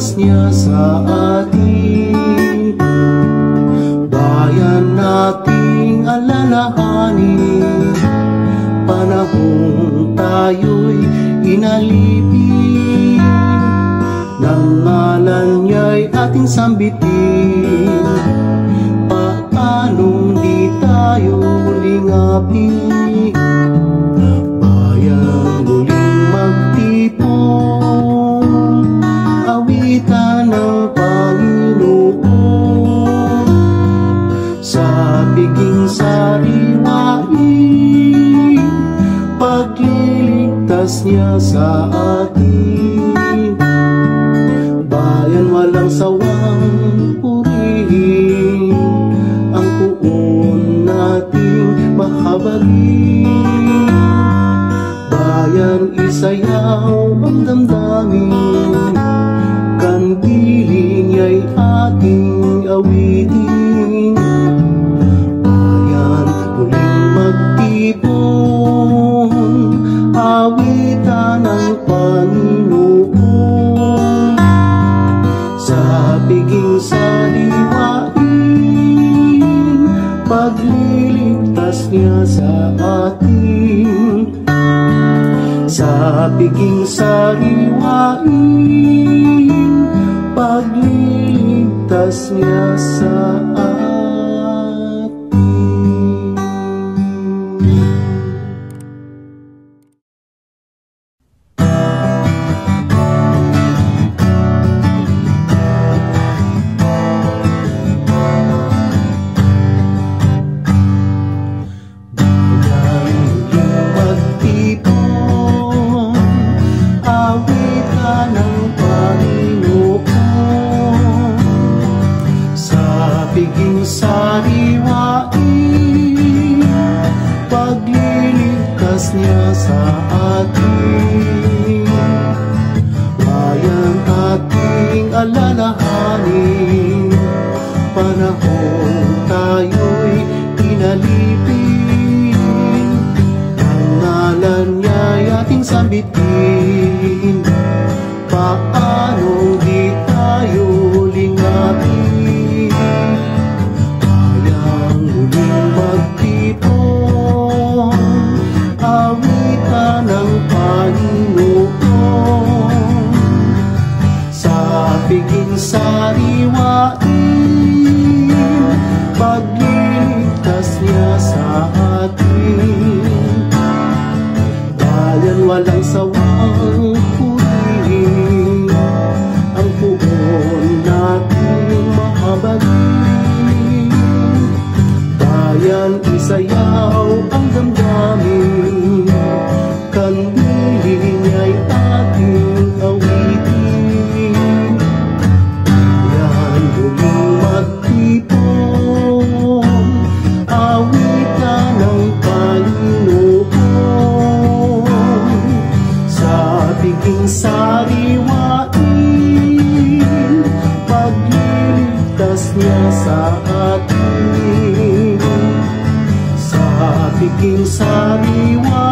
Pagliligtas niya sa atin, bayan nating alalahanin. Panahong tayo'y inalipin, ng ngalan niya'y ating sambitin. Paanong di tayo lingapin, bayan muling magtipon, awitan ng Panginoon. Sa piging sariwain, pagliligtas niya sa atin. Bayan walang sawang purihin, ang puon nating mahabagin. Bayan isayaw ang damdamin, kandili niya'y ating awitin. Bayan muling magtipon, awitan ng Panginoon. Sa piging saliwain, pagliligtas niya sa atin. Sa piging sariwain, pagliligtas niya sa atin. Piging sariwain, pagliligtas niya sa atin. Bayan ating alalahanin, panahong tayo'y inalipin. Ang ngalan niya'y ating sambitin. Paanong di tayo lingapin, awitan ng Panginoon. Sa piging sariwain, pagliligtas niya sa atin. Bayan walang sawang purihin, ang puon nating mahabagin. Bayan isayaw ang damdamin, kandili niya'y ating awitin. Bayan muling magtipon, awitan ng Panginoon. Sa piging sariwain, pagliligtas niya sa atin. Sa piging sariwain,